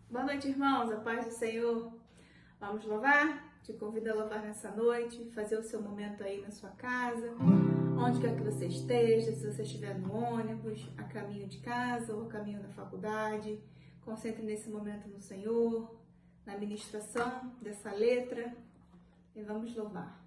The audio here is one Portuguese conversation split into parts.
Boa noite, irmãos, a paz do Senhor. Vamos louvar? Te convido a louvar nessa noite, fazer o seu momento aí na sua casa, onde quer que você esteja, se você estiver no ônibus, a caminho de casa ou a caminho da faculdade. Concentre nesse momento no Senhor, na ministração dessa letra e vamos louvar.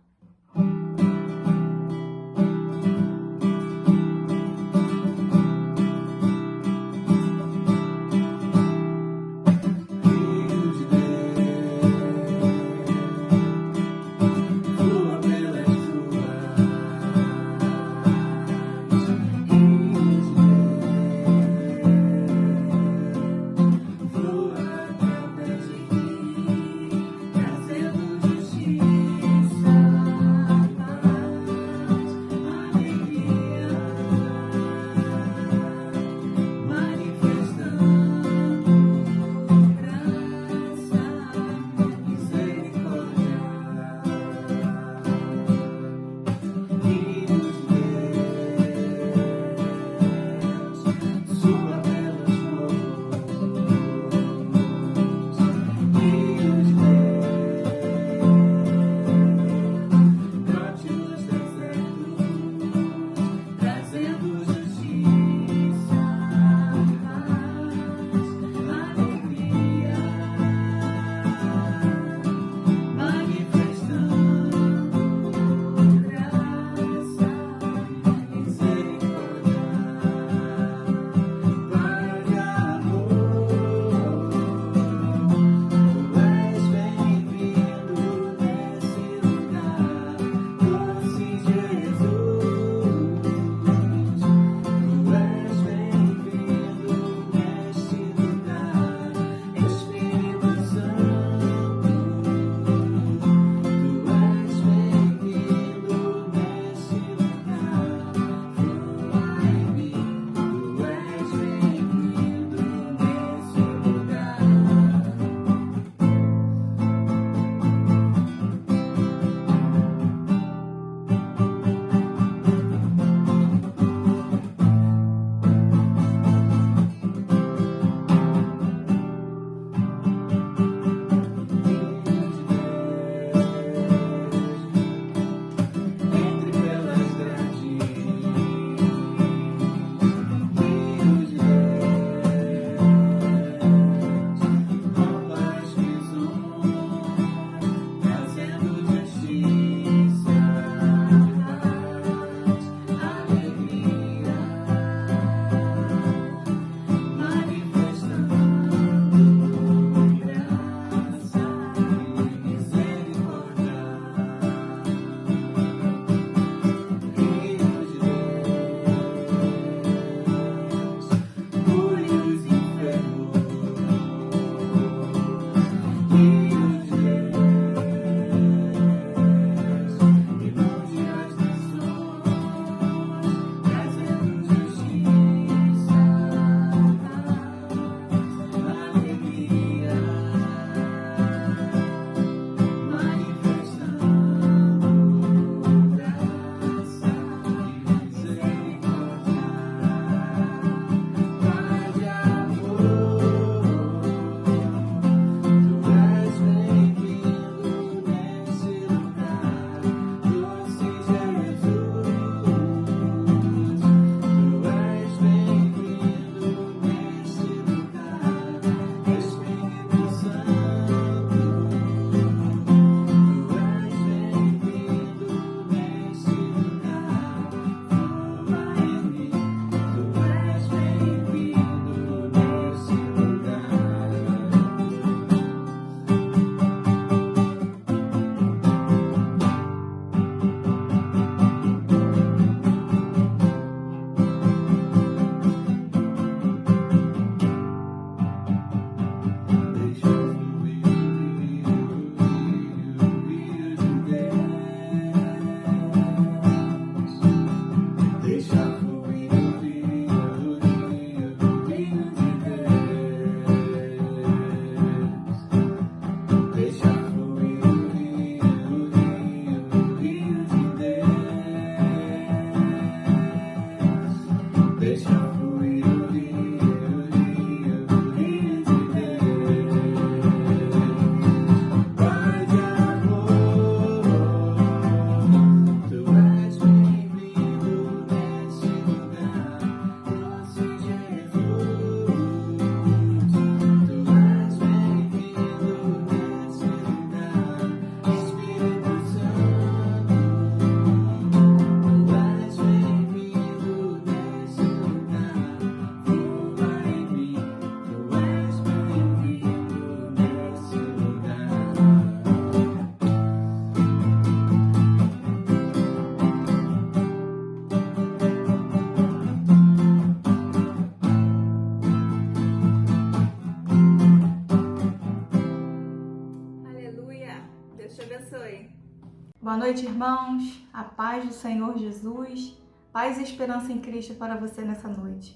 Boa noite, irmãos. A paz do Senhor Jesus, paz e esperança em Cristo para você nessa noite.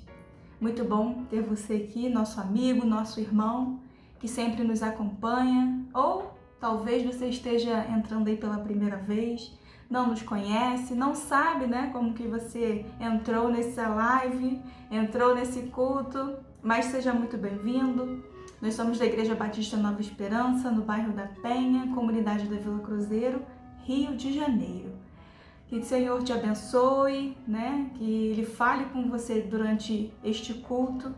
Muito bom ter você aqui, nosso amigo, nosso irmão, que sempre nos acompanha, ou talvez você esteja entrando aí pela primeira vez, não nos conhece, não sabe, né, como que você entrou nessa live, entrou nesse culto, mas seja muito bem-vindo. Nós somos da Igreja Batista Nova Esperança, no bairro da Penha, comunidade da Vila Cruzeiro, Rio de Janeiro. Que o Senhor te abençoe, né? Que Ele fale com você durante este culto.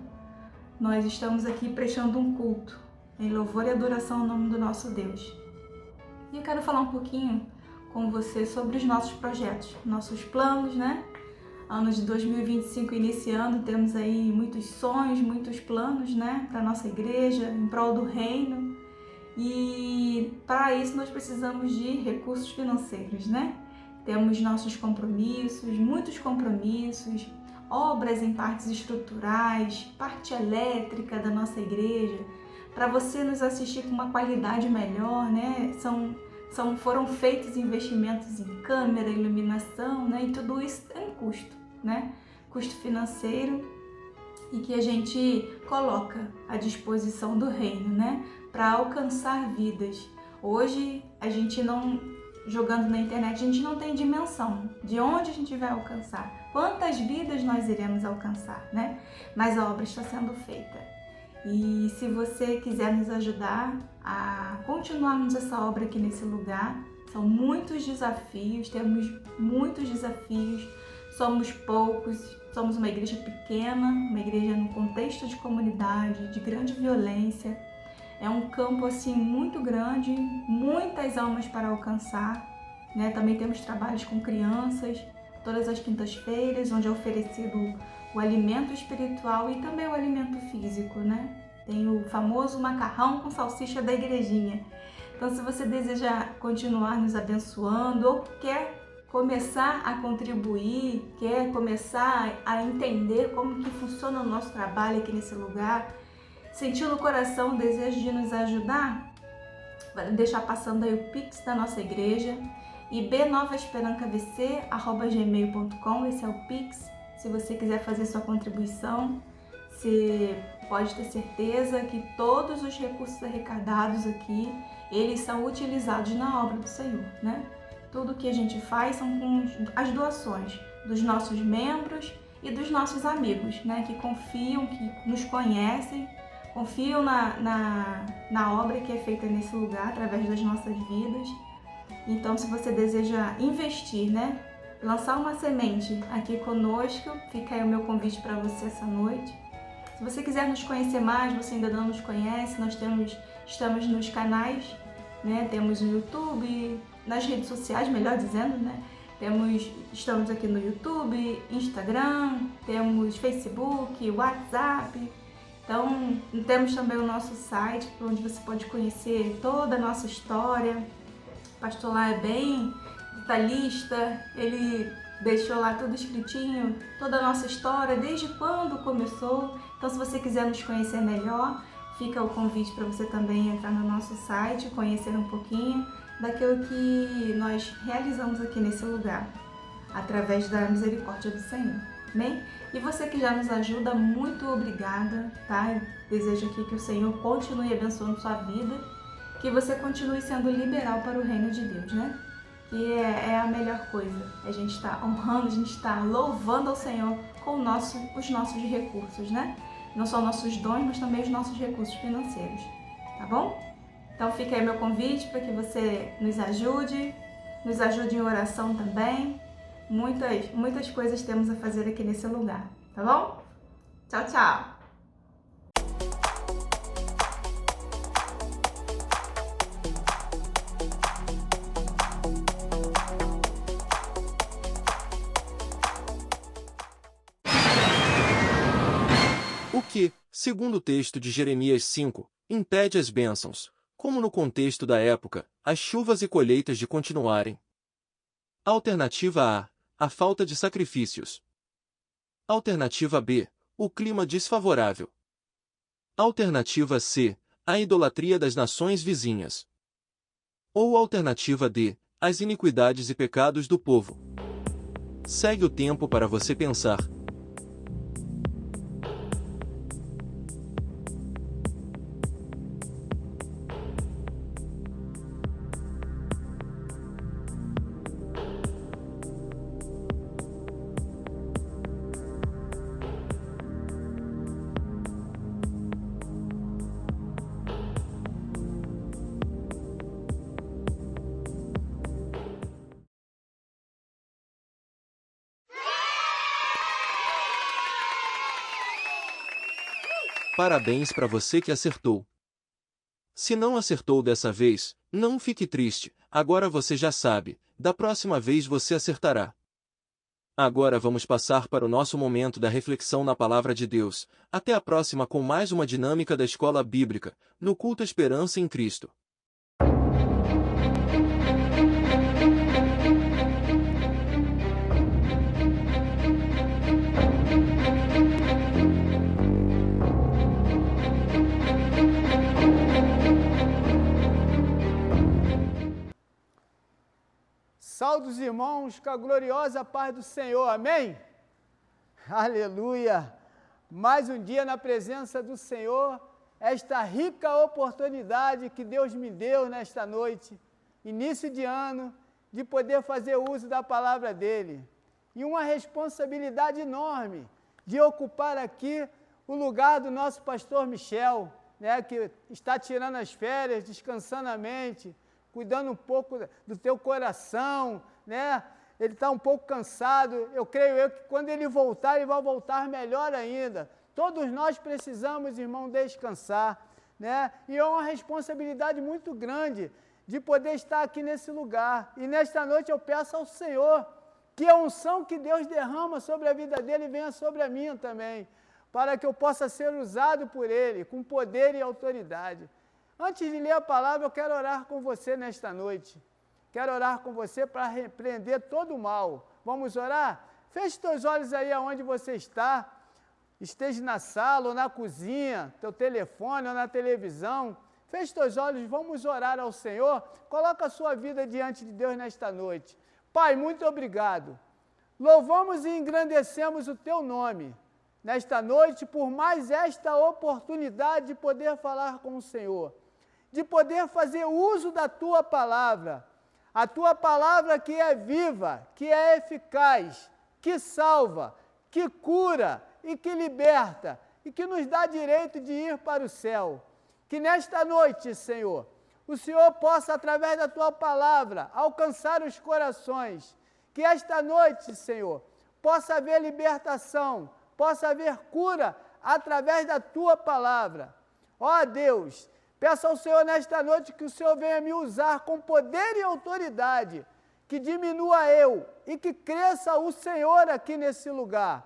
Nós estamos aqui prestando um culto em louvor e adoração ao nome do nosso Deus. E eu quero falar um pouquinho com você sobre os nossos projetos, nossos planos, né? Ano de 2025 iniciando, temos aí muitos sonhos, muitos planos, né? Para a nossa igreja, em prol do reino. E para isso nós precisamos de recursos financeiros, né? Temos nossos compromissos, muitos compromissos, obras em partes estruturais, parte elétrica da nossa igreja, para você nos assistir com uma qualidade melhor, né? Foram feitos investimentos em câmera, iluminação, né? E tudo isso tem custo, né? Custo financeiro e que a gente coloca à disposição do reino, né? Para alcançar vidas. Hoje, a gente não, jogando na internet, a gente não tem dimensão de onde a gente vai alcançar, quantas vidas nós iremos alcançar, né? Mas a obra está sendo feita. E se você quiser nos ajudar a continuarmos essa obra aqui nesse lugar, são muitos desafios, temos muitos desafios, somos poucos, somos uma igreja pequena, uma igreja no contexto de comunidade, de grande violência. É um campo assim muito grande, muitas almas para alcançar, né? Também temos trabalhos com crianças, todas as quintas-feiras, onde é oferecido o alimento espiritual e também o alimento físico, né? Tem o famoso macarrão com salsicha da igrejinha. Então, se você deseja continuar nos abençoando ou quer começar a contribuir, quer começar a entender como que funciona o nosso trabalho aqui nesse lugar, sentiu no coração o desejo de nos ajudar, vai deixar passando aí o Pix da nossa igreja, ibnovaesperancavc@gmail.com, esse é o Pix. Se você quiser fazer sua contribuição, você pode ter certeza que todos os recursos arrecadados aqui, eles são utilizados na obra do Senhor, né? Tudo que a gente faz são com as doações dos nossos membros e dos nossos amigos, né? Que confiam, que nos conhecem, confiam na obra que é feita nesse lugar, através das nossas vidas. Então, se você deseja investir, né? Lançar uma semente aqui conosco, fica aí o meu convite para você essa noite. Se você quiser nos conhecer mais, você ainda não nos conhece, estamos nos canais, né? Temos no YouTube, nas redes sociais, melhor dizendo, né? Estamos aqui no YouTube, Instagram, temos Facebook, WhatsApp. Então, temos também o nosso site, onde você pode conhecer toda a nossa história. O pastor lá é bem detalhista, ele deixou lá tudo escritinho, toda a nossa história, desde quando começou. Então, se você quiser nos conhecer melhor, fica o convite para você também entrar no nosso site, conhecer um pouquinho daquilo que nós realizamos aqui nesse lugar, através da misericórdia do Senhor. Amém? E você que já nos ajuda, muito obrigada, tá? Eu desejo aqui que o Senhor continue abençoando sua vida, que você continue sendo liberal para o reino de Deus, né? Que é a melhor coisa. A gente está honrando, a gente está louvando ao Senhor com os nossos recursos, né? Não só nossos dons, mas também os nossos recursos financeiros, tá bom? Então fica aí meu convite para que você nos ajude em oração também. Muitas coisas temos a fazer aqui nesse lugar, tá bom? Tchau, tchau! O que, segundo o texto de Jeremias 5, impede as bênçãos, como no contexto da época, as chuvas e colheitas de continuarem? Alternativa A, a falta de sacrifícios. Alternativa B, o clima desfavorável. Alternativa C, a idolatria das nações vizinhas. Ou alternativa D, as iniquidades e pecados do povo. Segue o tempo para você pensar. Parabéns para você que acertou. Se não acertou dessa vez, não fique triste, agora você já sabe, da próxima vez você acertará. Agora vamos passar para o nosso momento da reflexão na Palavra de Deus. Até a próxima com mais uma dinâmica da Escola Bíblica, no culto Esperança em Cristo. Saúde os irmãos com a gloriosa paz do Senhor, amém? Aleluia! Mais um dia na presença do Senhor, esta rica oportunidade que Deus me deu nesta noite, início de ano, de poder fazer uso da palavra dEle. E uma responsabilidade enorme de ocupar aqui o lugar do nosso pastor Michel, né, que está tirando as férias, descansando a mente, cuidando um pouco do teu coração, né? Ele está um pouco cansado, eu creio que quando ele voltar, ele vai voltar melhor ainda. Todos nós precisamos, irmão, descansar, né? E é uma responsabilidade muito grande de poder estar aqui nesse lugar. E nesta noite eu peço ao Senhor que a unção que Deus derrama sobre a vida dele venha sobre a minha também, para que eu possa ser usado por ele, com poder e autoridade. Antes de ler a palavra, eu quero orar com você nesta noite. Quero orar com você para repreender todo o mal. Vamos orar? Feche teus olhos aí aonde você está. Esteja na sala ou na cozinha, teu telefone ou na televisão. Feche teus olhos, vamos orar ao Senhor. Coloca a sua vida diante de Deus nesta noite. Pai, muito obrigado. Louvamos e engrandecemos o teu nome nesta noite por mais esta oportunidade de poder falar com o Senhor, de poder fazer uso da tua palavra, a tua palavra que é viva, que é eficaz, que salva, que cura e que liberta e que nos dá direito de ir para o céu. Que nesta noite, Senhor, o Senhor possa, através da tua palavra, alcançar os corações. Que esta noite, Senhor, possa haver libertação, possa haver cura através da tua palavra. Ó Deus, peço ao Senhor nesta noite que o Senhor venha me usar com poder e autoridade, que diminua eu e que cresça o Senhor aqui nesse lugar.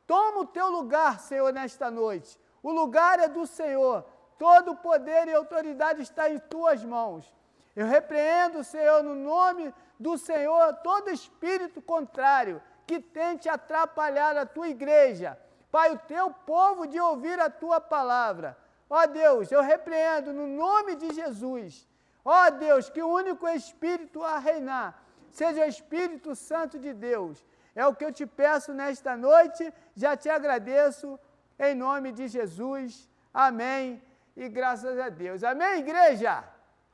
Toma o teu lugar, Senhor, nesta noite. O lugar é do Senhor. Todo o poder e autoridade está em tuas mãos. Eu repreendo, Senhor, no nome do Senhor, todo espírito contrário que tente atrapalhar a tua igreja, Pai, o teu povo de ouvir a tua palavra. Ó Deus, eu repreendo no nome de Jesus. Ó Deus, que o único Espírito a reinar seja o Espírito Santo de Deus. É o que eu te peço nesta noite, já te agradeço, em nome de Jesus. Amém e graças a Deus. Amém, igreja?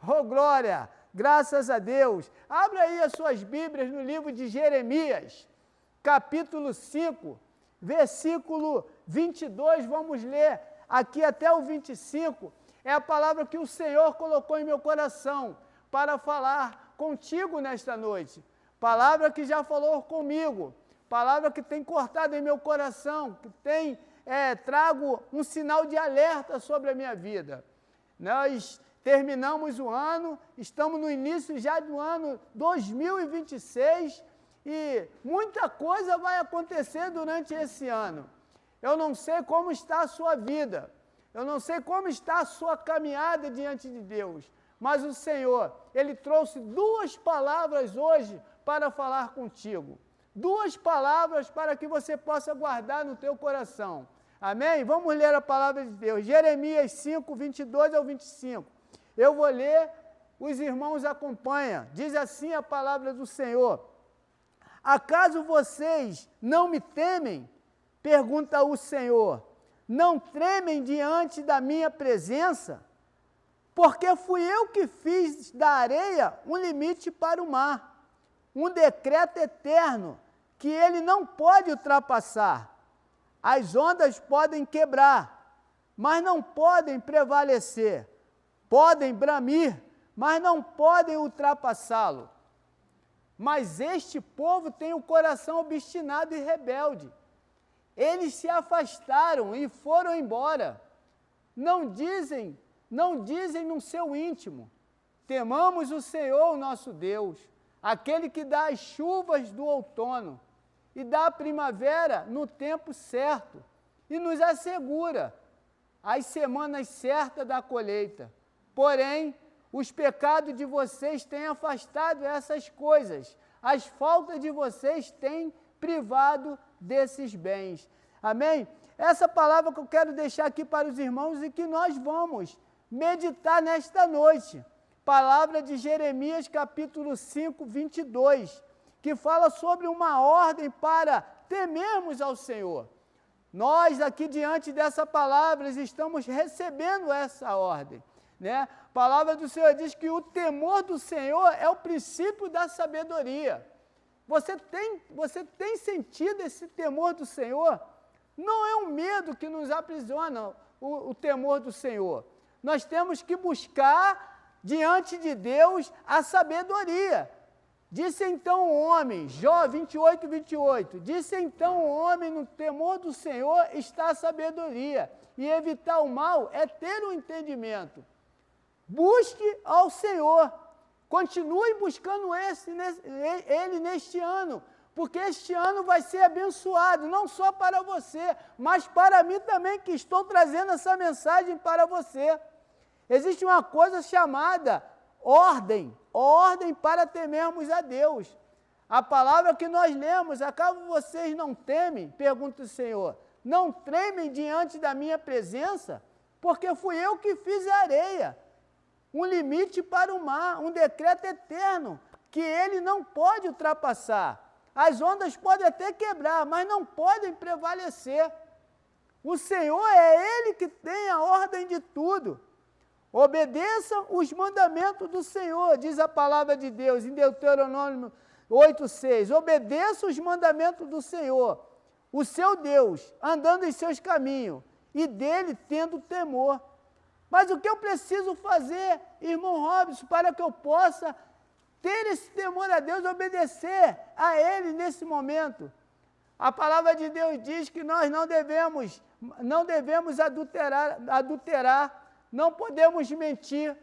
Oh, glória! Graças a Deus. Abra aí as suas Bíblias no livro de Jeremias, capítulo 5, versículo 22, vamos ler aqui até o 25, é a palavra que o Senhor colocou em meu coração para falar contigo nesta noite. Palavra que já falou comigo, palavra que tem cortado em meu coração, que tem trago um sinal de alerta sobre a minha vida. Nós terminamos o ano, estamos no início já do ano 2026 e muita coisa vai acontecer durante esse ano. Eu não sei como está a sua vida, eu não sei como está a sua caminhada diante de Deus, mas o Senhor, Ele trouxe duas palavras hoje para falar contigo. Duas palavras para que você possa guardar no teu coração. Amém? Vamos ler a palavra de Deus. Jeremias 5, 22 ao 25. Eu vou ler os irmãos acompanham. Diz assim a palavra do Senhor: acaso vocês não me temem? Pergunta o Senhor. Não tremem diante da minha presença? Porque fui eu que fiz da areia um limite para o mar, um decreto eterno que ele não pode ultrapassar. As ondas podem quebrar, mas não podem prevalecer. Podem bramir, mas não podem ultrapassá-lo. Mas este povo tem o coração obstinado e rebelde. Eles se afastaram e foram embora. Não dizem no seu íntimo: temamos o Senhor, nosso Deus, aquele que dá as chuvas do outono e dá a primavera no tempo certo, e nos assegura as semanas certas da colheita. Porém, os pecados de vocês têm afastado essas coisas, as faltas de vocês têm privado desses bens. Amém? Essa palavra que eu quero deixar aqui para os irmãos e que nós vamos meditar nesta noite. Palavra de Jeremias, capítulo 5, 22, que fala sobre uma ordem para temermos ao Senhor. Nós, aqui diante dessa palavra, estamos recebendo essa ordem, né? A palavra do Senhor diz que o temor do Senhor é o princípio da sabedoria. Você tem sentido esse temor do Senhor? Não é um medo que nos aprisiona o temor do Senhor. Nós temos que buscar diante de Deus a sabedoria. Disse então o homem, Jó 28, 28, disse então o homem: no temor do Senhor está a sabedoria, e evitar o mal é ter o entendimento. Busque ao Senhor, continue buscando Ele neste ano, porque este ano vai ser abençoado, não só para você, mas para mim também, que estou trazendo essa mensagem para você. Existe uma coisa chamada ordem para temermos a Deus. A palavra que nós lemos: acaso vocês não temem? Pergunta o Senhor. Não tremem diante da minha presença? Porque fui eu que fiz a areia, um limite para o mar, um decreto eterno, que ele não pode ultrapassar. As ondas podem até quebrar, mas não podem prevalecer. O Senhor é Ele que tem a ordem de tudo. Obedeçam os mandamentos do Senhor, diz a palavra de Deus, em Deuteronômio 8:6. Obedeça os mandamentos do Senhor, o seu Deus, andando em seus caminhos, e dele tendo temor. Mas o que eu preciso fazer, irmão Robson, para que eu possa ter esse temor a Deus, obedecer a Ele nesse momento? A palavra de Deus diz que nós não devemos adulterar, não podemos mentir.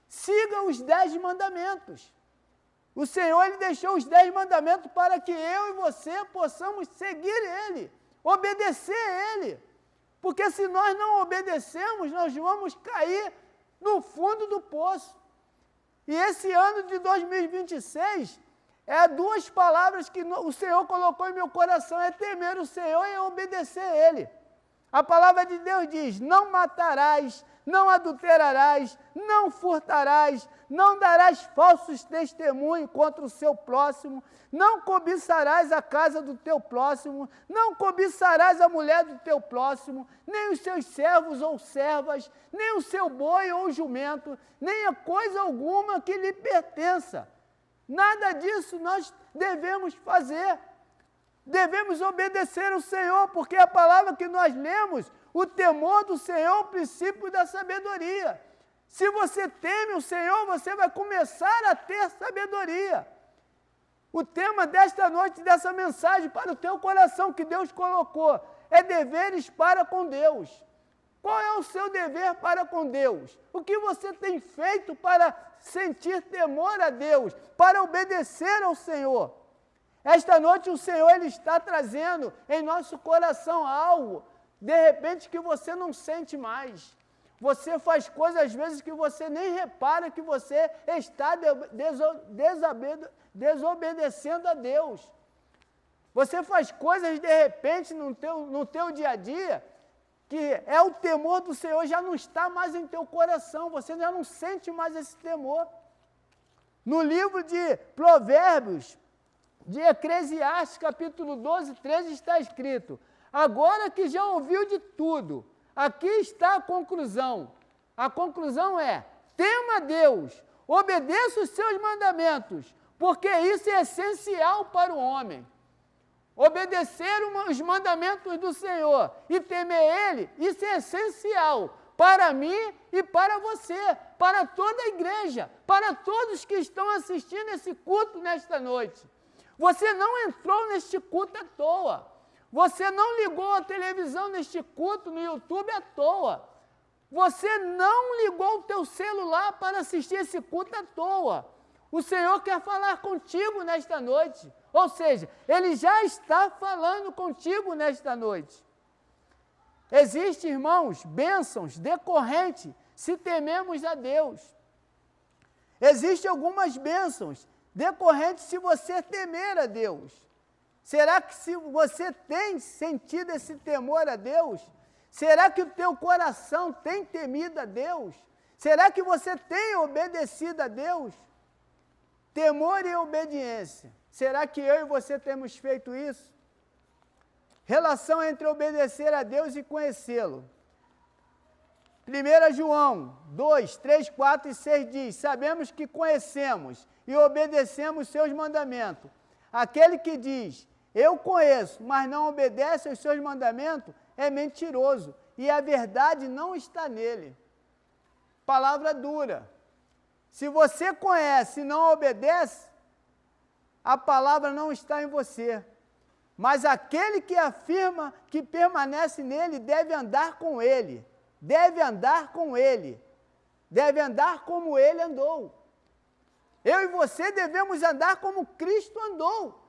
Siga os 10 mandamentos. O Senhor, Ele deixou os 10 mandamentos para que eu e você possamos seguir Ele, obedecer a Ele. Porque se nós não obedecemos, nós vamos cair no fundo do poço. E esse ano de 2026, é 2 palavras que o Senhor colocou em meu coração: é temer o Senhor e obedecer a Ele. A palavra de Deus diz: não matarás, não adulterarás, não furtarás, não darás falsos testemunhos contra o seu próximo, não cobiçarás a casa do teu próximo, não cobiçarás a mulher do teu próximo, nem os seus servos ou servas, nem o seu boi ou jumento, nem a coisa alguma que lhe pertença. Nada disso nós devemos fazer. Devemos obedecer ao Senhor, porque a palavra que nós lemos: o temor do Senhor é o princípio da sabedoria. Se você teme o Senhor, você vai começar a ter sabedoria. O tema desta noite, dessa mensagem para o teu coração que Deus colocou, é deveres para com Deus. Qual é o seu dever para com Deus? O que você tem feito para sentir temor a Deus, para obedecer ao Senhor? Esta noite o Senhor, Ele está trazendo em nosso coração algo, de repente, que você não sente mais. Você faz coisas às vezes que você nem repara que você está desobedecendo a Deus. Você faz coisas de repente no teu dia a dia, que é o temor do Senhor já não está mais em teu coração, você já não sente mais esse temor. No livro de Provérbios, de Eclesiastes, capítulo 12, 13, está escrito: agora que já ouviu de tudo, aqui está a conclusão. A conclusão é: tema a Deus, obedeça os seus mandamentos, porque isso é essencial para o homem. Obedecer os mandamentos do Senhor e temer Ele, isso é essencial para mim e para você, para toda a igreja, para todos que estão assistindo esse culto nesta noite. Você não entrou neste culto à toa. Você não ligou a televisão neste culto no YouTube à toa. Você não ligou o teu celular para assistir esse culto à toa. O Senhor quer falar contigo nesta noite. Ou seja, Ele já está falando contigo nesta noite. Existem, irmãos, bênçãos decorrentes se tememos a Deus. Existem algumas bênçãos decorrentes se você temer a Deus. Será que se você tem sentido esse temor a Deus? Será que o teu coração tem temido a Deus? Será que você tem obedecido a Deus? Temor e obediência. Será que eu e você temos feito isso? Relação entre obedecer a Deus e conhecê-lo. 1 João 2, 3, 4 e 6 diz: sabemos que conhecemos e obedecemos seus mandamentos. Aquele que diz, eu conheço, mas não obedece aos seus mandamentos, é mentiroso, e a verdade não está nele. Palavra dura. Se você conhece e não obedece, a palavra não está em você. Mas aquele que afirma que permanece nele deve andar com ele. Deve andar com ele. Deve andar como ele andou. Eu e você devemos andar como Cristo andou.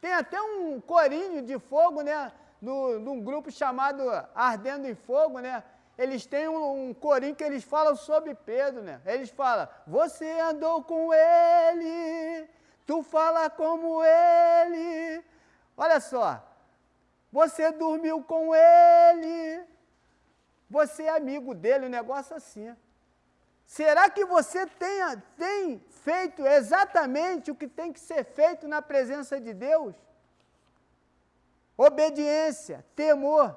Tem até um corinho de fogo, né? Num grupo chamado Ardendo em Fogo, né? Eles têm um corinho que eles falam sobre Pedro, né? Eles falam: você andou com ele, tu fala como ele. Olha só, você dormiu com ele, você é amigo dele, um negócio assim. Será que você tem feito exatamente o que tem que ser feito na presença de Deus? Obediência, temor.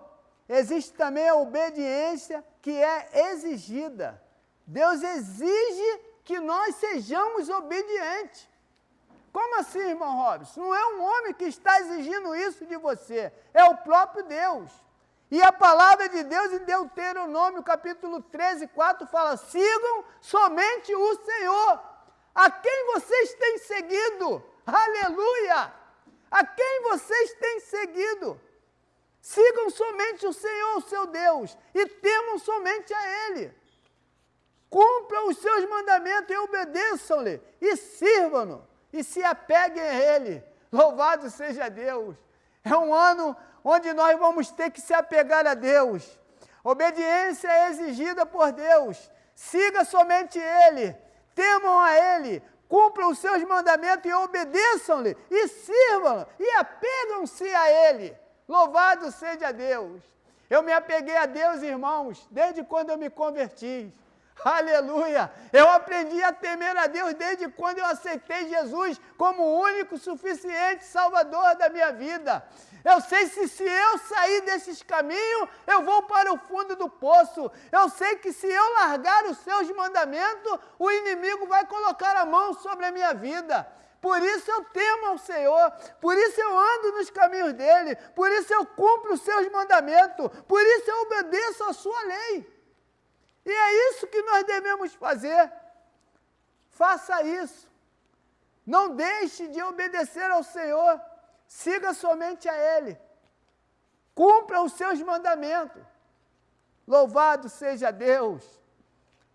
Existe também a obediência que é exigida. Deus exige que nós sejamos obedientes. Como assim, irmão Robson? Não é um homem que está exigindo isso de você, é o próprio Deus. E a palavra de Deus em Deuteronômio, capítulo 13, 4, fala: sigam somente o Senhor. A quem vocês têm seguido? Aleluia! A quem vocês têm seguido? Sigam somente o Senhor, o seu Deus, e temam somente a Ele. Cumpram os seus mandamentos e obedeçam-lhe, e sirvam-no, e se apeguem a Ele. Louvado seja Deus! É um ano onde nós vamos ter que se apegar a Deus. Obediência é exigida por Deus. Siga somente Ele, temam a Ele, cumpram os seus mandamentos e obedeçam-lhe, e sirvam-lhe, e apegam-se a Ele. Louvado seja Deus! Eu me apeguei a Deus, irmãos, desde quando eu me converti. Aleluia! Eu aprendi a temer a Deus desde quando eu aceitei Jesus como o único, suficiente Salvador da minha vida. Eu sei se eu sair desses caminhos, eu vou para o fundo do poço. Eu sei que se eu largar os seus mandamentos, o inimigo vai colocar a mão sobre a minha vida. Por isso eu temo ao Senhor, por isso eu ando nos caminhos dEle, por isso eu cumpro os seus mandamentos, por isso eu obedeço a sua lei. E é isso que nós devemos fazer. Faça isso. Não deixe de obedecer ao Senhor. Siga somente a Ele. Cumpra os seus mandamentos. Louvado seja Deus.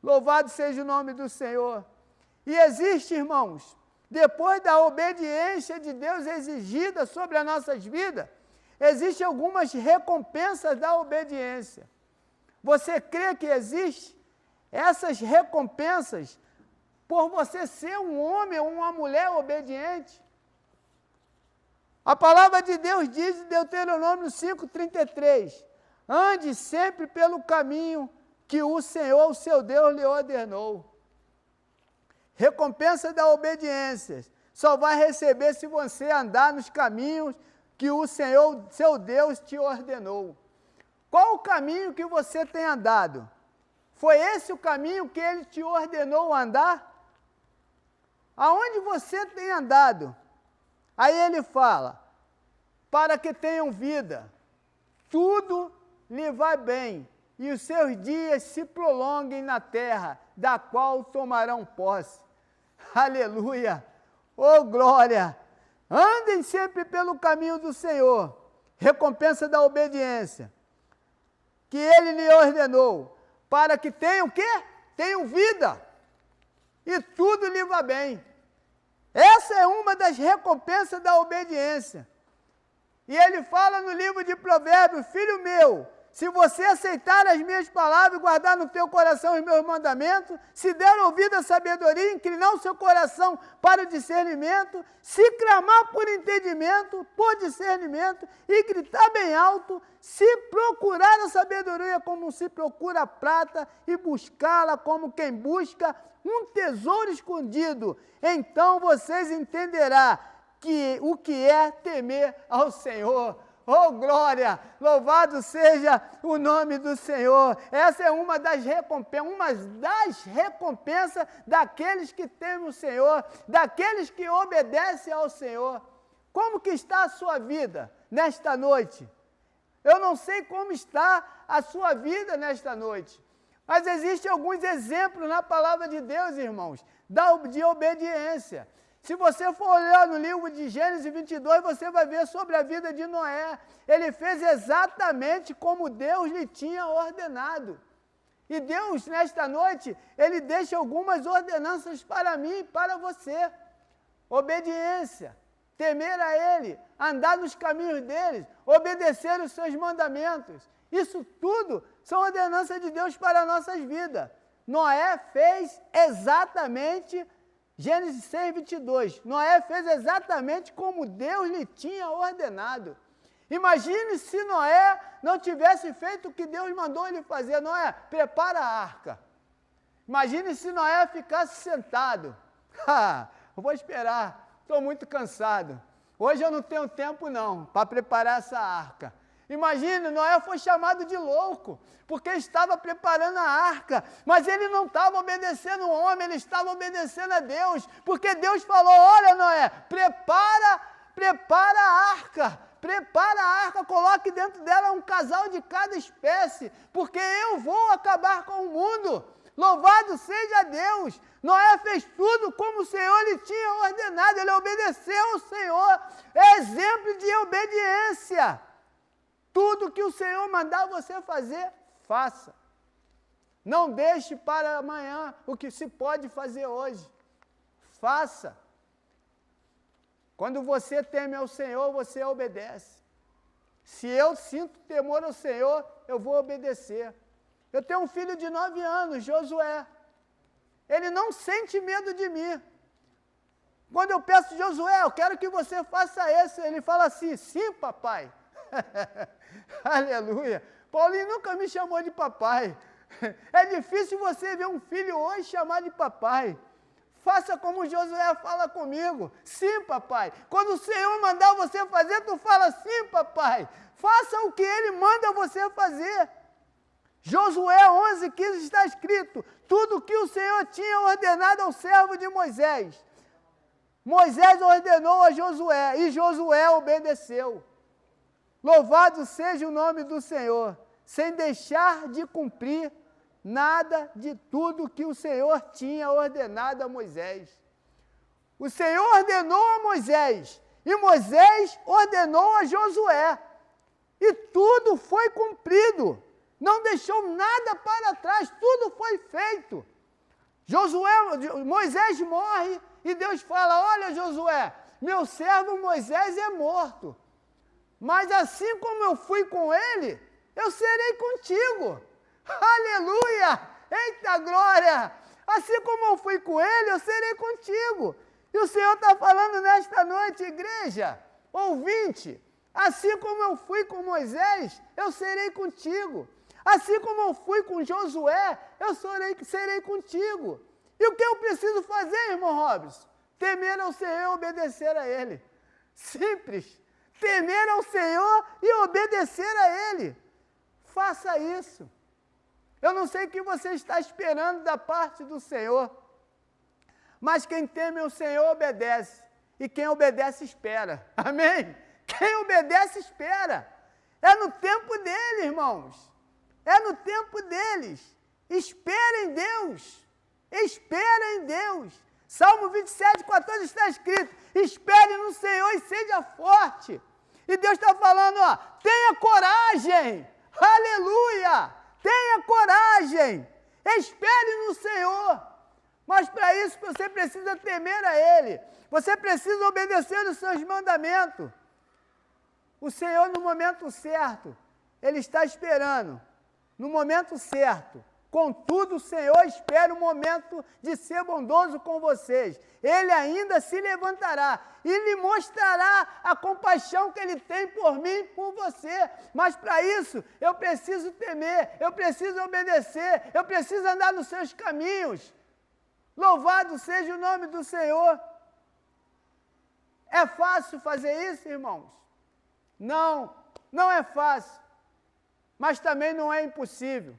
Louvado seja o nome do Senhor. E existe, irmãos, depois da obediência de Deus exigida sobre as nossas vidas, existem algumas recompensas da obediência. Você crê que existe essas recompensas por você ser um homem ou uma mulher obediente? A palavra de Deus diz em Deuteronômio 5,33: ande sempre pelo caminho que o Senhor, o seu Deus, lhe ordenou. recompensa da obediência, só vai receber se você andar nos caminhos que o Senhor, seu Deus, te ordenou. Qual o caminho que você tem andado? Foi esse o caminho que Ele te ordenou andar? Aonde você tem andado? Aí Ele fala, para que tenham vida, tudo lhe vai bem, e os seus dias se prolonguem na terra, da qual tomarão posse. Aleluia! Oh, glória! Andem sempre pelo caminho do Senhor, recompensa da obediência, que Ele lhe ordenou, para que tenham o quê? Tenham vida, e tudo lhe vá bem. Essa é uma das recompensas da obediência. E ele fala no livro de Provérbios, filho meu, se você aceitar as minhas palavras e guardar no teu coração os meus mandamentos, se der ouvido à sabedoria, inclinar o seu coração para o discernimento, se clamar por entendimento, por discernimento, e gritar bem alto, se procurar a sabedoria como se procura a prata, e buscá-la como quem busca um tesouro escondido, então vocês entenderão o que é temer ao Senhor. Oh, glória! Louvado seja o nome do Senhor. Essa é uma das recompensas daqueles que temem o Senhor, daqueles que obedecem ao Senhor. Como que está a sua vida nesta noite? Eu não sei como está a sua vida nesta noite, mas existem alguns exemplos na palavra de Deus, irmãos, de obediência. Se você for olhar no livro de Gênesis 22, você vai ver sobre a vida de Noé. Ele fez exatamente como Deus lhe tinha ordenado. E Deus, nesta noite, Ele deixa algumas ordenanças para mim e para você. Obediência, temer a Ele, andar nos caminhos dEle, obedecer os seus mandamentos. Isso tudo são ordenanças de Deus para as nossas vidas. Noé fez exatamente Gênesis 6, 22. Noé fez exatamente como Deus lhe tinha ordenado. Imagine se Noé não tivesse feito o que Deus mandou ele fazer. Noé, prepara a arca. Imagine se Noé ficasse sentado. Eu vou esperar, estou muito cansado. Hoje eu não tenho tempo não para preparar essa arca. Imagine, Noé foi chamado de louco, porque estava preparando a arca, mas ele não estava obedecendo o homem, ele estava obedecendo a Deus, porque Deus falou, olha Noé, prepara a arca, coloque dentro dela um casal de cada espécie, porque eu vou acabar com o mundo. Louvado seja Deus. Noé fez tudo como o Senhor lhe tinha ordenado, ele obedeceu ao Senhor, é exemplo de obediência. Tudo que o Senhor mandar você fazer, faça. Não deixe para amanhã o que se pode fazer hoje. Faça. Quando você teme ao Senhor, você obedece. Se eu sinto temor ao Senhor, eu vou obedecer. Eu tenho um filho de 9 anos, Josué. Ele não sente medo de mim. Quando eu peço, Josué, eu quero que você faça isso, ele fala assim, sim, papai. Aleluia. Paulinho nunca me chamou de papai. É difícil você ver um filho hoje chamar de papai. Faça como Josué fala comigo. Sim, papai. Quando o Senhor mandar você fazer, tu fala sim, papai. Faça o que Ele manda você fazer. Josué 11:15 está escrito, tudo que o Senhor tinha ordenado ao servo de Moisés. Moisés ordenou a Josué e Josué obedeceu. Louvado seja o nome do Senhor, sem deixar de cumprir nada de tudo que o Senhor tinha ordenado a Moisés. O Senhor ordenou a Moisés, e Moisés ordenou a Josué, e tudo foi cumprido, não deixou nada para trás, tudo foi feito. Moisés morre, e Deus fala, olha Josué, meu servo Moisés é morto, mas assim como eu fui com ele, eu serei contigo. Aleluia! Eita glória! Assim como eu fui com ele, eu serei contigo. E o Senhor está falando nesta noite, igreja, ouvinte, assim como eu fui com Moisés, eu serei contigo. Assim como eu fui com Josué, eu serei contigo. E o que eu preciso fazer, irmão Robson? Temer ao Senhor e obedecer a Ele. Simples. Temer ao Senhor e obedecer a Ele. Faça isso. Eu não sei o que você está esperando da parte do Senhor, mas quem teme ao Senhor obedece, e quem obedece espera. Amém? Quem obedece espera. É no tempo dele, irmãos. É no tempo deles. Espera em Deus. Espera em Deus. Salmo 27, 14 está escrito: espere no Senhor e seja forte. E Deus está falando, ó, tenha coragem. Aleluia. Tenha coragem. Espere no Senhor. Mas para isso você precisa temer a Ele. Você precisa obedecer os seus mandamentos. O Senhor, no momento certo, Ele está esperando. No momento certo. Contudo, o Senhor espera o momento de ser bondoso com vocês. Ele ainda se levantará e lhe mostrará a compaixão que Ele tem por mim e por você. Mas para isso, eu preciso temer, eu preciso obedecer, eu preciso andar nos seus caminhos. Louvado seja o nome do Senhor. É fácil fazer isso, irmãos? Não, não é fácil. Mas também não é impossível.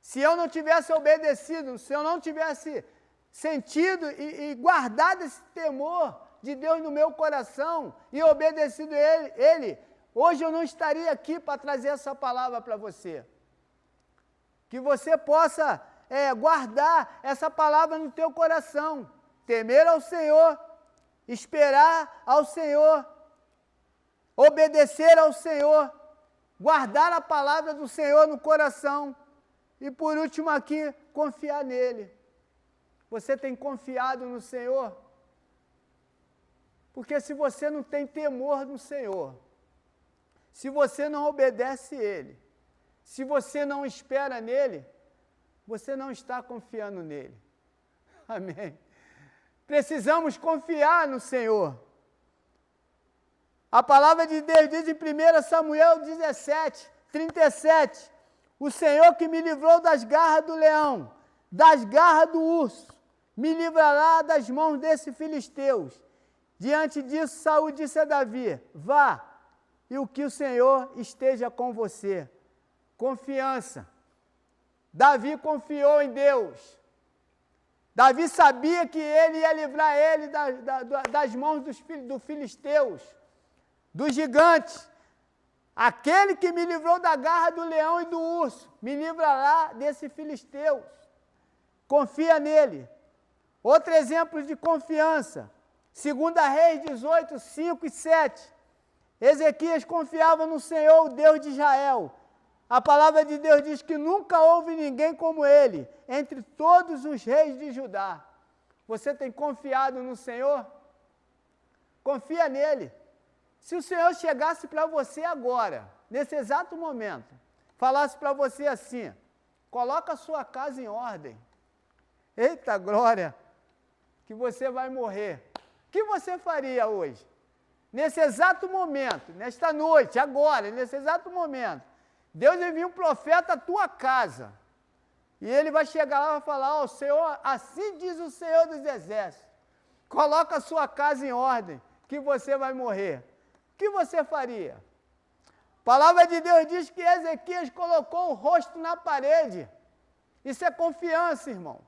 Se eu não tivesse obedecido, se eu não tivesse sentido e guardado esse temor de Deus no meu coração e obedecido Ele, hoje eu não estaria aqui para trazer essa palavra para você. Que você possa guardar essa palavra no teu coração. Temer ao Senhor, esperar ao Senhor, obedecer ao Senhor, guardar a palavra do Senhor no coração. E por último aqui, confiar nele. Você tem confiado no Senhor? Porque se você não tem temor no Senhor, se você não obedece Ele, se você não espera nele, você não está confiando nele. Amém. Precisamos confiar no Senhor. A palavra de Deus diz em 1 Samuel 17, 37, o Senhor que me livrou das garras do leão, das garras do urso, me livrará das mãos desses filisteus. Diante disso, Saul disse a Davi, vá, e o que o Senhor esteja com você. Confiança. Davi confiou em Deus. Davi sabia que ele ia livrar ele das mãos dos filisteus, dos gigantes. Aquele que me livrou da garra do leão e do urso, me livrará desses filisteus. Confia nele. Outro exemplo de confiança, 2 Reis 18, 5 e 7. Ezequias confiava no Senhor, o Deus de Israel. A palavra de Deus diz que nunca houve ninguém como ele, entre todos os reis de Judá. Você tem confiado no Senhor? Confia nele. Se o Senhor chegasse para você agora, nesse exato momento, falasse para você assim, coloca a sua casa em ordem. Eita glória, que você vai morrer. O que você faria hoje? Nesse exato momento, nesta noite, agora, nesse exato momento, Deus envia um profeta à tua casa. E ele vai chegar lá e vai falar, ó, Senhor, assim diz o Senhor dos Exércitos. Coloca a sua casa em ordem, que você vai morrer. O que você faria? A palavra de Deus diz que Ezequias colocou o rosto na parede. Isso é confiança, irmão.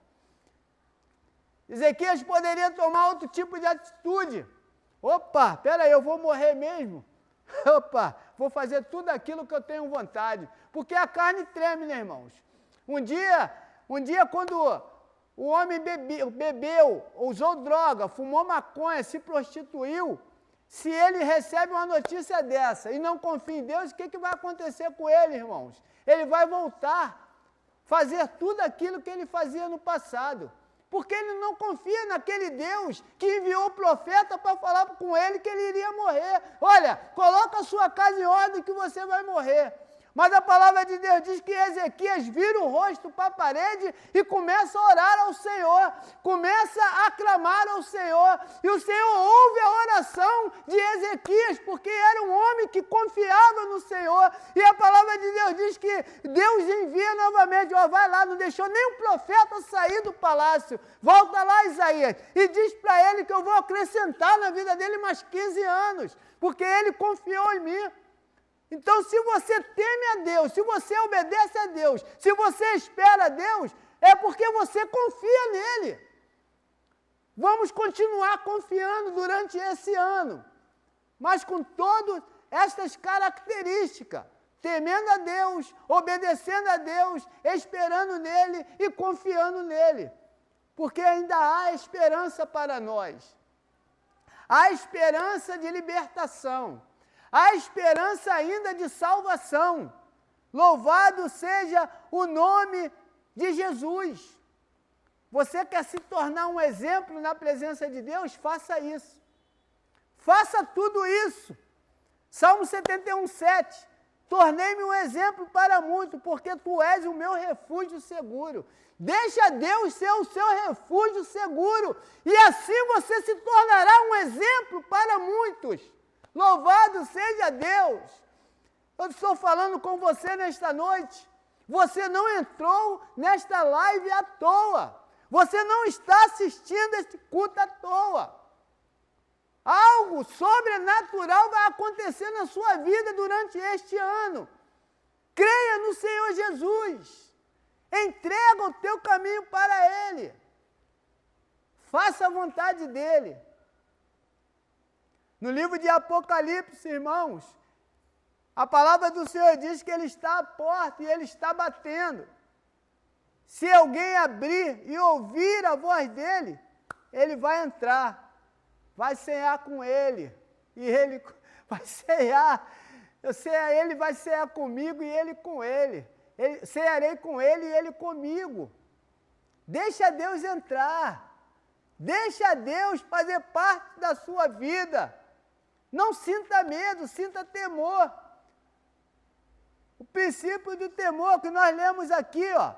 Ezequias poderia tomar outro tipo de atitude. Opa, peraí, eu vou morrer mesmo? Opa, vou fazer tudo aquilo que eu tenho vontade. Porque a carne treme, né, irmãos? Um dia quando o homem bebeu, usou droga, fumou maconha, se prostituiu, se ele recebe uma notícia dessa e não confia em Deus, o que vai acontecer com ele, irmãos? Ele vai voltar, fazer tudo aquilo que ele fazia no passado. Porque ele não confia naquele Deus que enviou o profeta para falar com ele que ele iria morrer. Olha, coloca a sua casa em ordem que você vai morrer. Mas a palavra de Deus diz que Ezequias vira o rosto para a parede e começa a orar ao Senhor. começa a clamar ao Senhor, e o Senhor ouve a oração de Ezequias, porque era um homem que confiava no Senhor, e a palavra de Deus diz que Deus envia novamente, vai lá, não deixou nem o profeta sair do palácio, volta lá, Isaías, e diz para ele que eu vou acrescentar na vida dele mais 15 anos, porque ele confiou em mim. Então, se você teme a Deus, se você obedece a Deus, se você espera a Deus, é porque você confia nele. Vamos continuar confiando durante esse ano, mas com todas estas características, temendo a Deus, obedecendo a Deus, esperando nele e confiando nele, porque ainda há esperança para nós. Há esperança de libertação, há esperança ainda de salvação. Louvado seja o nome de Jesus. Você quer se tornar um exemplo na presença de Deus? Faça isso. Faça tudo isso. Salmo 71, 7. Tornei-me um exemplo para muitos, porque tu és o meu refúgio seguro. Deixa Deus ser o seu refúgio seguro, e assim você se tornará um exemplo para muitos. Louvado seja Deus. Eu estou falando com você nesta noite. Você não entrou nesta live à toa. Você não está assistindo este culto à toa. Algo sobrenatural vai acontecer na sua vida durante este ano. Creia no Senhor Jesus. Entrega o teu caminho para Ele. Faça a vontade dEle. No livro de Apocalipse, irmãos, a palavra do Senhor diz que Ele está à porta e Ele está batendo. Se alguém abrir e ouvir a voz dEle, Ele vai entrar, vai cear com Ele, e Ele vai cear. Ele vai cear comigo e Ele com Ele. Cearei com Ele e Ele comigo. Deixa Deus entrar. Deixa Deus fazer parte da sua vida. Não sinta medo, sinta temor. O princípio do temor que nós lemos aqui, ó.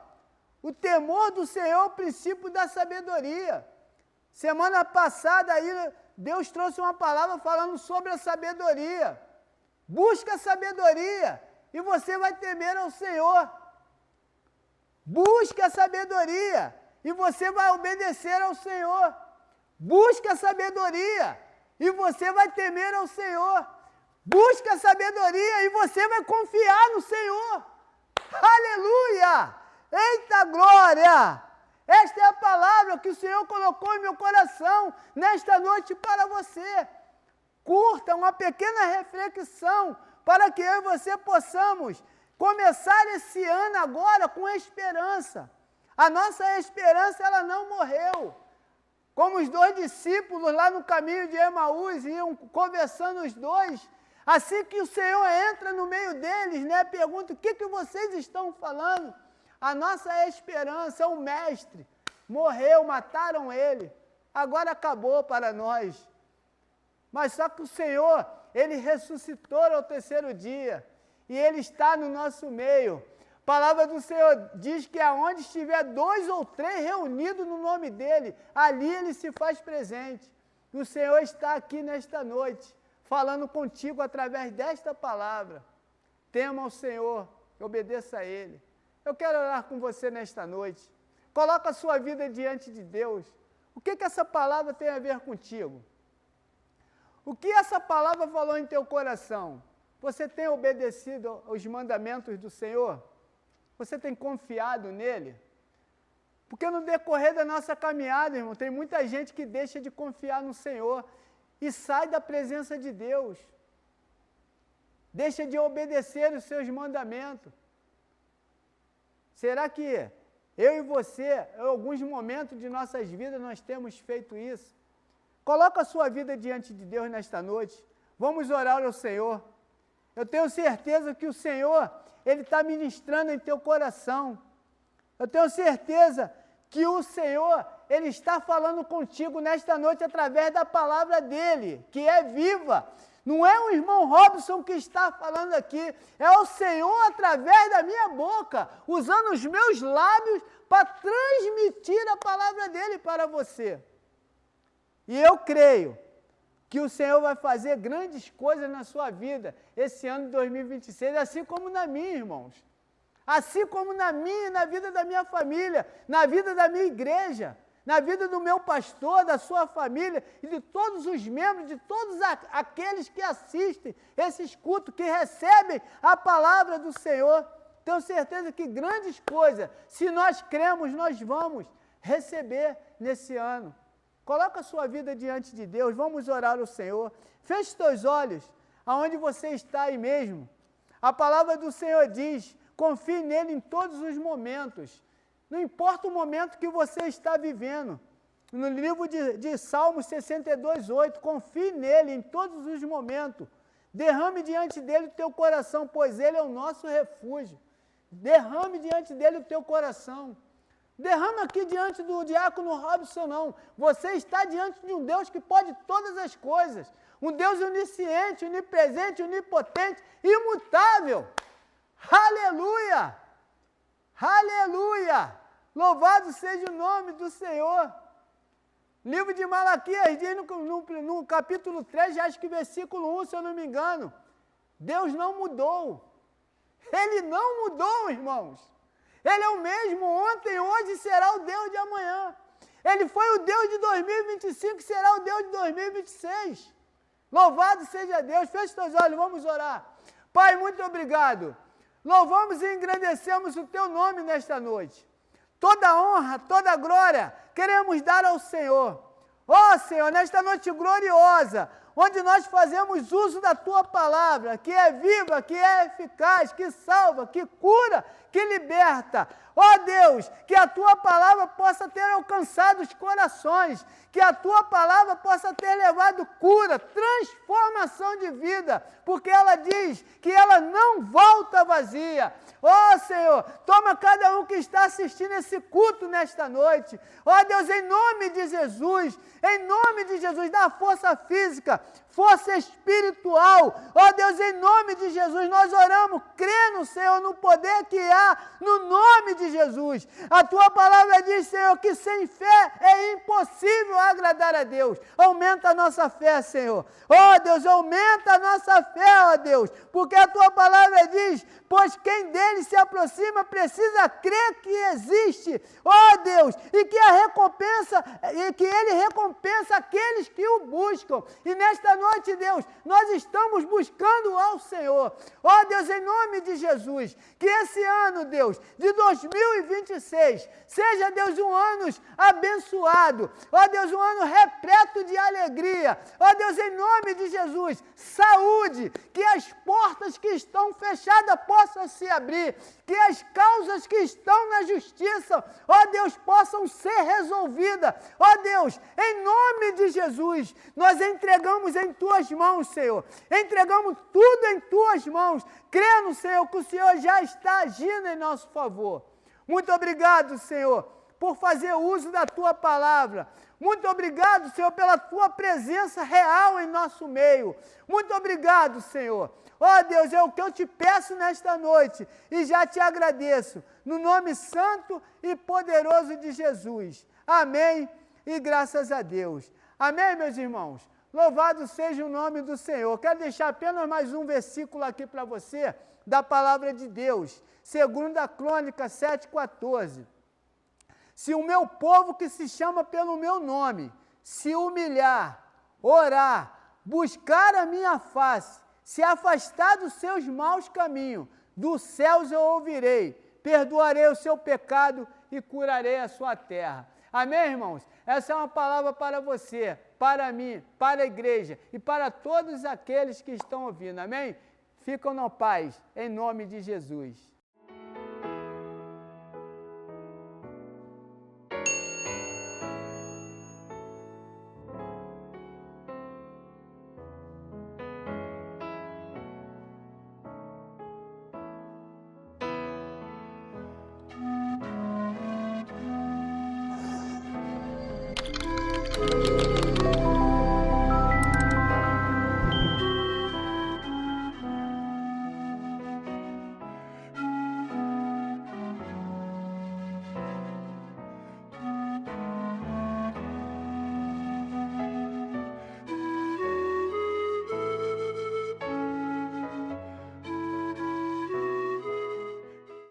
O temor do Senhor é o princípio da sabedoria. Semana passada aí, Deus trouxe uma palavra falando sobre a sabedoria. Busca a sabedoria e você vai temer ao Senhor. Busca a sabedoria e você vai obedecer ao Senhor. Busca a sabedoria e você vai temer ao Senhor. Busca a sabedoria e você vai confiar no Senhor. Aleluia! Eita glória! Esta é a palavra que o Senhor colocou em meu coração nesta noite para você. Curta uma pequena reflexão para que eu e você possamos começar esse ano agora com esperança. A nossa esperança, ela não morreu. Como os dois discípulos lá no caminho de Emaús iam conversando os dois, assim que o Senhor entra no meio deles, né, pergunta: o que vocês estão falando? A nossa esperança, o mestre, morreu, mataram ele, agora acabou para nós. Mas só que o Senhor, Ele ressuscitou ao terceiro dia, e Ele está no nosso meio. A palavra do Senhor diz que aonde estiver 2 ou 3 reunidos no nome dEle, ali Ele se faz presente. E o Senhor está aqui nesta noite, falando contigo através desta palavra. Tema ao Senhor, obedeça a Ele. Eu quero orar com você nesta noite. Coloca a sua vida diante de Deus. O que essa palavra tem a ver contigo? O que essa palavra falou em teu coração? Você tem obedecido aos mandamentos do Senhor? Você tem confiado nele? Porque no decorrer da nossa caminhada, irmão, tem muita gente que deixa de confiar no Senhor e sai da presença de Deus. Deixa de obedecer os seus mandamentos. Será que eu e você, em alguns momentos de nossas vidas, nós temos feito isso? Coloca a sua vida diante de Deus nesta noite. Vamos orar ao Senhor. Eu tenho certeza que o Senhor, Ele está ministrando em teu coração. Eu tenho certeza que o Senhor, Ele está falando contigo nesta noite através da palavra dEle, que é viva. Não é o irmão Robson que está falando aqui, é o Senhor através da minha boca, usando os meus lábios para transmitir a palavra dele para você. E eu creio que o Senhor vai fazer grandes coisas na sua vida esse ano de 2026, assim como na minha, irmãos. Assim como na minha e na vida da minha família, na vida da minha igreja, na vida do meu pastor, da sua família e de todos os membros, de todos aqueles que assistem esses cultos, que recebem a palavra do Senhor. Tenho certeza que grandes coisas, se nós cremos, nós vamos receber nesse ano. Coloca a sua vida diante de Deus, vamos orar ao Senhor. Feche os teus olhos, aonde você está aí mesmo. A palavra do Senhor diz, confie nele em todos os momentos. Não importa o momento que você está vivendo. No livro de Salmos 62:8, confie nele em todos os momentos. Derrame diante dele o teu coração, pois ele é o nosso refúgio. Derrame diante dele o teu coração. Derrama aqui diante do diácono Robson, não. Você está diante de um Deus que pode todas as coisas. Um Deus onisciente, onipresente, onipotente, imutável. Aleluia! Aleluia! Louvado seja o nome do Senhor. Livro de Malaquias diz no capítulo 3, acho que versículo 1, se eu não me engano. Deus não mudou. Ele não mudou, irmãos. Ele é o mesmo ontem, hoje e será o Deus de amanhã. Ele foi o Deus de 2025 e será o Deus de 2026. Louvado seja Deus. Feche teus olhos, vamos orar. Pai, muito obrigado. Louvamos e engrandecemos o teu nome nesta noite. Toda honra, toda glória queremos dar ao Senhor. Ó Senhor, nesta noite gloriosa, onde nós fazemos uso da tua palavra, que é viva, que é eficaz, que salva, que cura, que liberta. Ó Deus, que a tua palavra possa ter alcançado os corações, que a tua palavra possa ter levado cura, transformação de vida, porque ela diz que ela não volta vazia. Ó Senhor, toma cada um que está assistindo esse culto nesta noite. Ó Deus, em nome de Jesus, dá força física, força espiritual. Ó Deus, em nome de Jesus, nós oramos, crendo, Senhor, no poder que há no nome de Jesus. A tua palavra diz, Senhor, que sem fé é impossível agradar a Deus. Aumenta a nossa fé, Senhor. Ó Deus, aumenta a nossa fé, ó Deus, porque a tua palavra diz, pois quem dele se aproxima precisa crer que existe, ó Deus, e que ele recompensa aqueles que o buscam. E nesta noite, Deus, nós estamos buscando ao Senhor. Ó Deus, em nome de Jesus, que esse ano, Deus, de 2026, seja, Deus, um ano abençoado. Ó Deus, um ano repleto de alegria. Ó Deus, em nome de Jesus, saúde, que as portas que estão fechadas possam se abrir, que as causas que estão na justiça, ó Deus, possam ser resolvidas. Ó Deus, em nome de Jesus, nós entregamos em tuas mãos, Senhor. Entregamos tudo em tuas mãos, crendo, Senhor, que o Senhor já está agindo em nosso favor. Muito obrigado, Senhor, por fazer uso da tua palavra. Muito obrigado, Senhor, pela tua presença real em nosso meio. Muito obrigado, Senhor. Ó Deus, é o que eu te peço nesta noite e já te agradeço, no nome santo e poderoso de Jesus. Amém e graças a Deus. Amém, meus irmãos? Louvado seja o nome do Senhor. Quero deixar apenas mais um versículo aqui para você, da palavra de Deus. 2 Crônicas 7,14. Se o meu povo que se chama pelo meu nome se humilhar, orar, buscar a minha face, se afastar dos seus maus caminhos, dos céus eu ouvirei, perdoarei o seu pecado e curarei a sua terra. Amém, irmãos? Essa é uma palavra para você, para mim, para a igreja e para todos aqueles que estão ouvindo. Amém? Ficam na paz, em nome de Jesus.